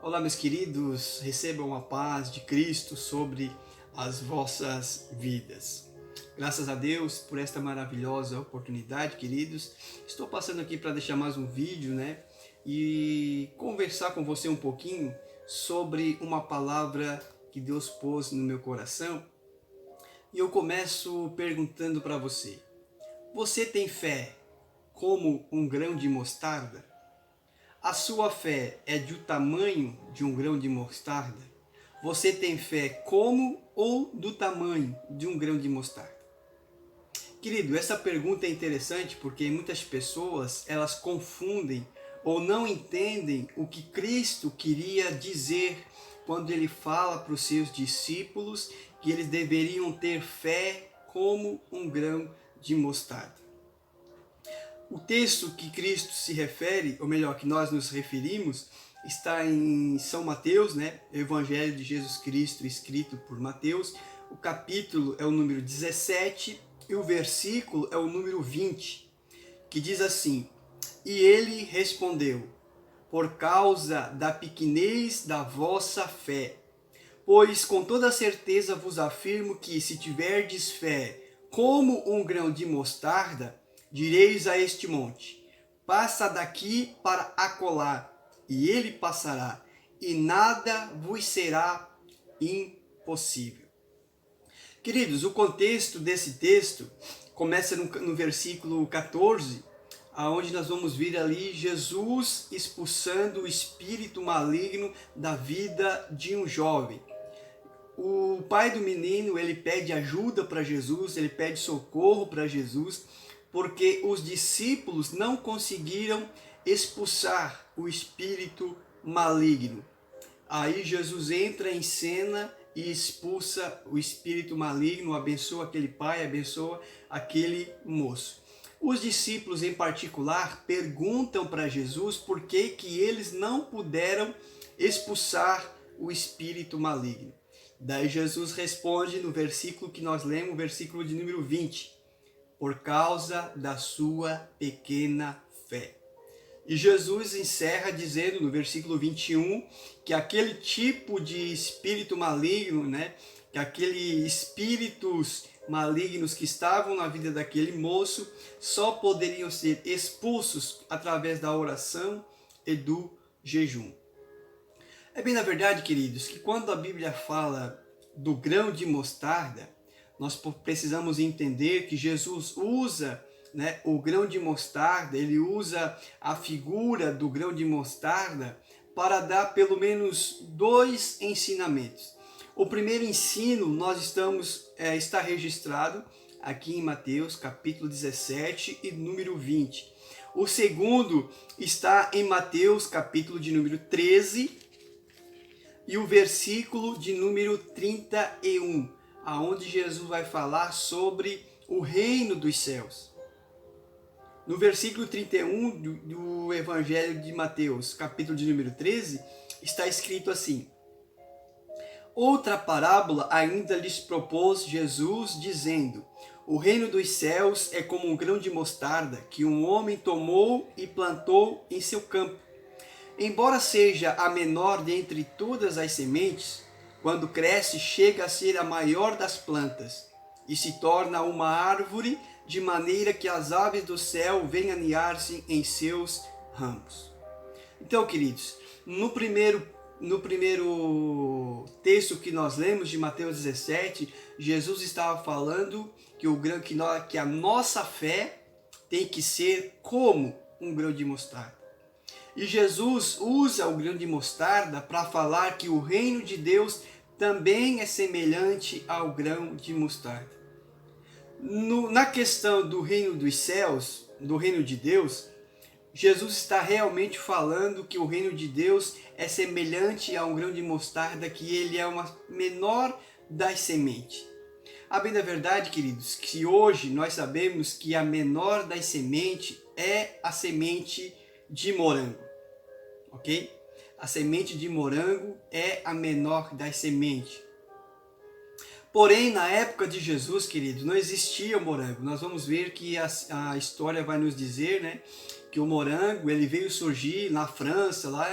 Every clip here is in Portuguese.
Olá, meus queridos, recebam a paz de Cristo sobre as vossas vidas. Graças a Deus por esta maravilhosa oportunidade, queridos. Estou passando aqui para deixar mais um vídeo, e conversar com você um pouquinho sobre uma palavra que Deus pôs no meu coração. E eu começo perguntando para você: você tem fé como um grão de mostarda? A sua fé é do tamanho de um grão de mostarda? Você tem fé como ou do tamanho de um grão de mostarda? Querido, essa pergunta é interessante porque muitas pessoas elas confundem ou não entendem o que Cristo queria dizer quando ele fala para os seus discípulos que eles deveriam ter fé como um grão de mostarda. O texto que Cristo se refere, ou melhor, que nós nos referimos, está em São Mateus, Evangelho de Jesus Cristo, escrito por Mateus. O capítulo é o número 17 e o versículo é o número 20, que diz assim: E ele respondeu: por causa da pequenez da vossa fé. Pois com toda certeza vos afirmo que, se tiverdes fé como um grão de mostarda, direis a este monte: passa daqui para acolá, e ele passará, e nada vos será impossível. Queridos, o contexto desse texto começa no versículo 14, aonde nós vamos ver ali Jesus expulsando o espírito maligno da vida de um jovem. O pai do menino, ele pede ajuda para Jesus, ele pede socorro para Jesus, porque os discípulos não conseguiram expulsar o espírito maligno. Aí Jesus entra em cena e expulsa o espírito maligno, abençoa aquele pai, abençoa aquele moço. Os discípulos em particular perguntam para Jesus por que eles não puderam expulsar o espírito maligno. Daí Jesus responde no versículo que nós lemos, o versículo de número 20, por causa da sua pequena fé. E Jesus encerra dizendo no versículo 21 que aquele tipo de espírito maligno, que aqueles espíritos malignos que estavam na vida daquele moço só poderiam ser expulsos através da oração e do jejum. É bem na verdade, queridos, que quando a Bíblia fala do grão de mostarda, nós precisamos entender que Jesus usa o grão de mostarda, ele usa a figura do grão de mostarda para dar pelo menos dois ensinamentos. O primeiro ensino está registrado aqui em Mateus capítulo 17 e número 20. O segundo está em Mateus capítulo de número 13 e o versículo de número 31, aonde Jesus vai falar sobre o reino dos céus. No versículo 31 do Evangelho de Mateus, capítulo de número 13, está escrito assim: outra parábola ainda lhes propôs Jesus, dizendo: o reino dos céus é como um grão de mostarda que um homem tomou e plantou em seu campo. Embora seja a menor dentre todas as sementes, quando cresce chega a ser a maior das plantas e se torna uma árvore, de maneira que as aves do céu vêm aninhar-se em seus ramos. Então, queridos, no primeiro texto que nós lemos de Mateus 17, Jesus estava falando que a nossa fé tem que ser como um grão de mostarda. E Jesus usa o grão de mostarda para falar que o reino de Deus também é semelhante ao grão de mostarda. Na questão do reino dos céus, do reino de Deus, Jesus está realmente falando que o reino de Deus é semelhante a um grão de mostarda, que ele é uma menor das sementes. A bem da verdade, queridos, que hoje nós sabemos que a menor das sementes é a semente de morango. Ok? A semente de morango é a menor das sementes. Porém, na época de Jesus, querido, não existia o morango. Nós vamos ver que a história vai nos dizer, que o morango ele veio surgir na França, lá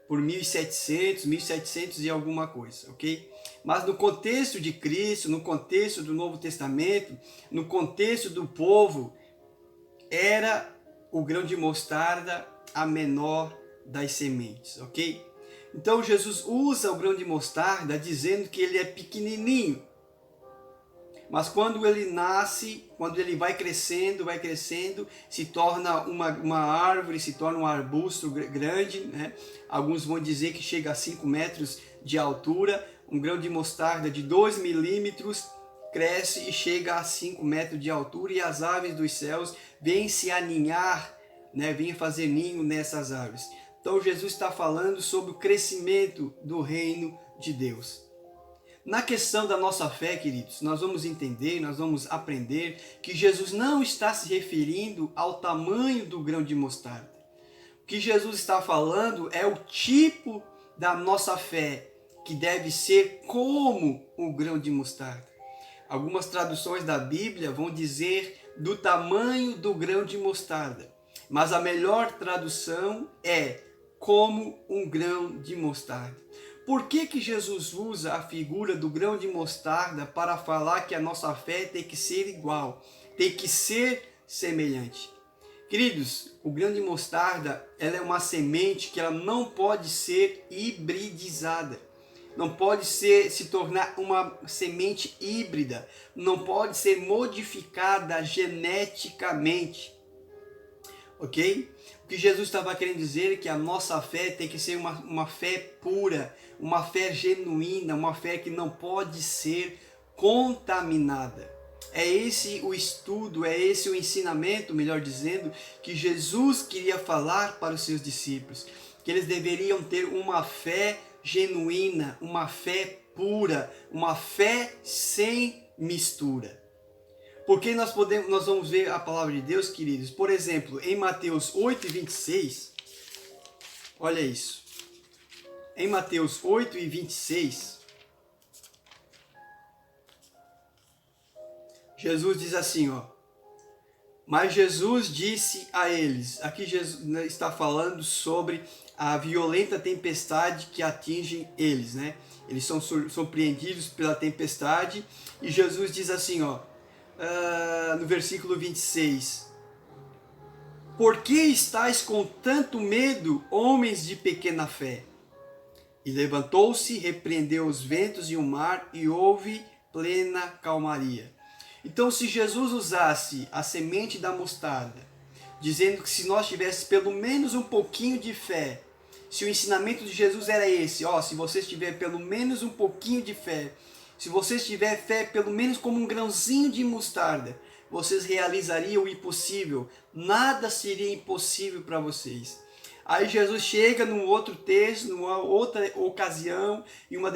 por 1700 e alguma coisa, ok? Mas no contexto de Cristo, no contexto do Novo Testamento, no contexto do povo, era o grão de mostarda a menor das sementes, ok? Então Jesus usa o grão de mostarda dizendo que ele é pequenininho. Mas quando ele nasce, quando ele vai crescendo, se torna uma árvore, se torna um arbusto grande, né? Alguns vão dizer que chega a 5 metros de altura. Um grão de mostarda de 2 milímetros cresce e chega a 5 metros de altura, e as aves dos céus vêm se aninhar, né? Vêm fazer ninho nessas aves. Então Jesus está falando sobre o crescimento do reino de Deus. Na questão da nossa fé, queridos, nós vamos entender, nós vamos aprender que Jesus não está se referindo ao tamanho do grão de mostarda. O que Jesus está falando é o tipo da nossa fé, que deve ser como o grão de mostarda. Algumas traduções da Bíblia vão dizer do tamanho do grão de mostarda, mas a melhor tradução é como um grão de mostarda. Por que Jesus usa a figura do grão de mostarda para falar que a nossa fé tem que ser igual, tem que ser semelhante? Queridos, o grão de mostarda, ela é uma semente que ela não pode ser hibridizada. Não pode se tornar uma semente híbrida. Não pode ser modificada geneticamente. Ok? O que Jesus estava querendo dizer é que a nossa fé tem que ser uma fé pura, uma fé genuína, uma fé que não pode ser contaminada. É esse o estudo, é esse o ensinamento, melhor dizendo, que Jesus queria falar para os seus discípulos. Que eles deveriam ter uma fé genuína, uma fé pura, uma fé sem mistura. Porque nós vamos ver a palavra de Deus, queridos. Por exemplo, em Mateus 8:26, olha isso. Em Mateus 8:26, Jesus diz assim, ó. Mas Jesus disse a eles, aqui Jesus está falando sobre a violenta tempestade que atinge eles, né? Eles são surpreendidos pela tempestade, e Jesus diz assim, ó, no versículo 26, por que estáis com tanto medo, homens de pequena fé? E levantou-se, repreendeu os ventos e o mar, e houve plena calmaria. Então, se Jesus usasse a semente da mostarda, dizendo que se nós tivéssemos pelo menos um pouquinho de fé, se o ensinamento de Jesus era esse, ó, se vocês tiverem pelo menos um pouquinho de fé, se vocês tiverem fé pelo menos como um grãozinho de mostarda, vocês realizariam o impossível, nada seria impossível para vocês. Aí Jesus chega num outro texto, numa outra ocasião, em uma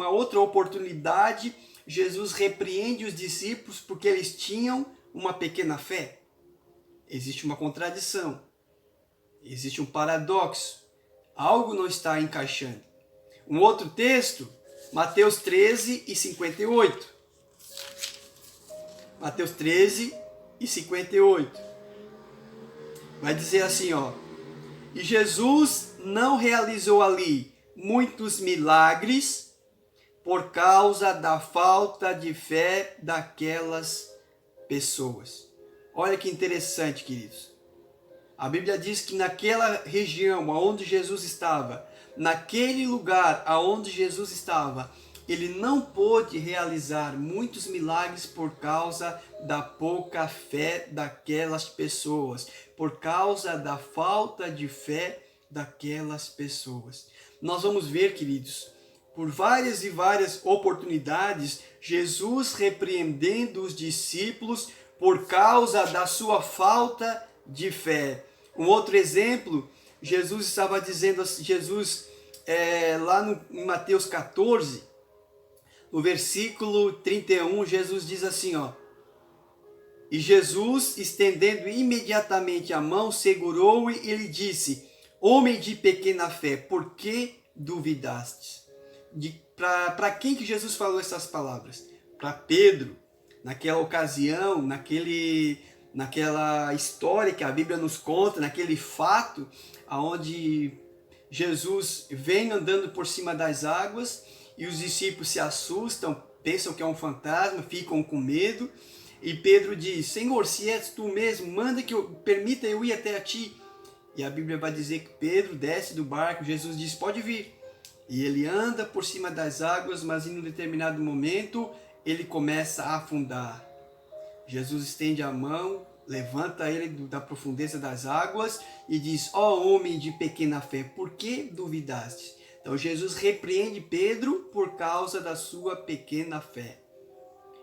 outra oportunidade, Jesus repreende os discípulos porque eles tinham uma pequena fé. Existe uma contradição, existe um paradoxo, algo não está encaixando. Um outro texto, Mateus 13:58. Mateus 13:58. Vai dizer assim, ó. E Jesus não realizou ali muitos milagres por causa da falta de fé daquelas pessoas. Olha que interessante, queridos. A Bíblia diz que naquela região onde Jesus estava, naquele lugar onde Jesus estava, ele não pôde realizar muitos milagres por causa da pouca fé daquelas pessoas, por causa da falta de fé daquelas pessoas. Nós vamos ver, queridos, por várias e várias oportunidades, Jesus repreendendo os discípulos por causa da sua falta de fé. Um outro exemplo, Jesus estava dizendo, lá em Mateus 14, no versículo 31, Jesus diz assim, ó. E Jesus, estendendo imediatamente a mão, segurou-o e lhe disse, homem de pequena fé, por que duvidastes? Para quem que Jesus falou essas palavras? Para Pedro. Naquela ocasião, naquela história que a Bíblia nos conta, naquele fato onde Jesus vem andando por cima das águas e os discípulos se assustam, pensam que é um fantasma, ficam com medo. E Pedro diz: Senhor, se és tu mesmo, manda que permita eu ir até a ti. E a Bíblia vai dizer que Pedro desce do barco, Jesus diz: pode vir. E ele anda por cima das águas, mas em um determinado momento ele começa a afundar. Jesus estende a mão, levanta ele da profundeza das águas e diz: ó homem de pequena fé, por que duvidaste? Então Jesus repreende Pedro por causa da sua pequena fé.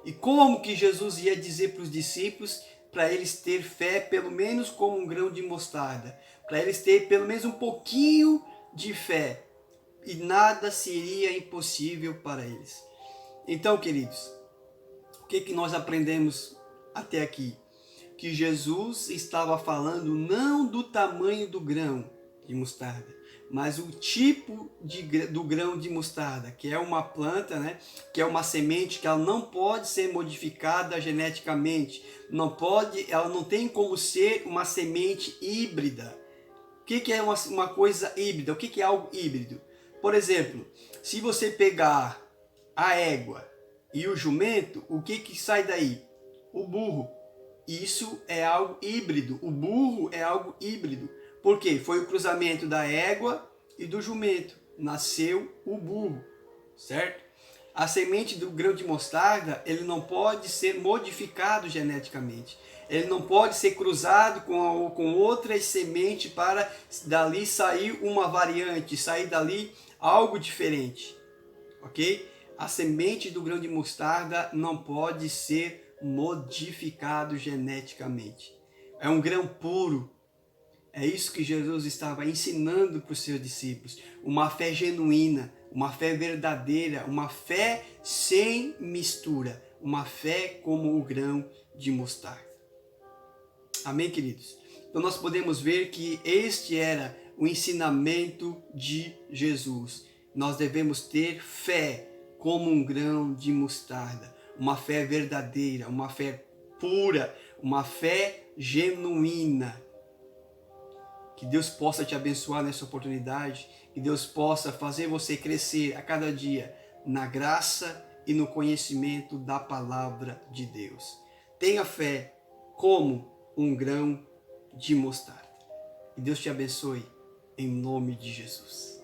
E como que Jesus ia dizer para os discípulos para eles ter fé pelo menos como um grão de mostarda? Para eles ter pelo menos um pouquinho de fé. E nada seria impossível para eles. Então, queridos, o que nós aprendemos até aqui? Que Jesus estava falando não do tamanho do grão de mostarda, mas o tipo do grão de mostarda, que é uma planta, né? Que é uma semente que ela não pode ser modificada geneticamente, ela não tem como ser uma semente híbrida. O que é uma coisa híbrida? O que é algo híbrido? Por exemplo, se você pegar a égua e o jumento, o que sai daí? O burro. Isso é algo híbrido. O burro é algo híbrido. Por quê? Foi o cruzamento da égua e do jumento. Nasceu o burro, certo? A semente do grão de mostarda, ele não pode ser modificado geneticamente. Ele não pode ser cruzado com outras sementes para dali sair uma variante, sair dali algo diferente, ok? A semente do grão de mostarda não pode ser modificado geneticamente. É um grão puro. É isso que Jesus estava ensinando para os seus discípulos. Uma fé genuína, uma fé verdadeira, uma fé sem mistura. Uma fé como o grão de mostarda. Amém, queridos? Então nós podemos ver que este era o ensinamento de Jesus. Nós devemos ter fé como um grão de mostarda. Uma fé verdadeira, uma fé pura, uma fé genuína. Que Deus possa te abençoar nessa oportunidade. Que Deus possa fazer você crescer a cada dia na graça e no conhecimento da palavra de Deus. Tenha fé como um grão de mostarda. Que Deus te abençoe em nome de Jesus.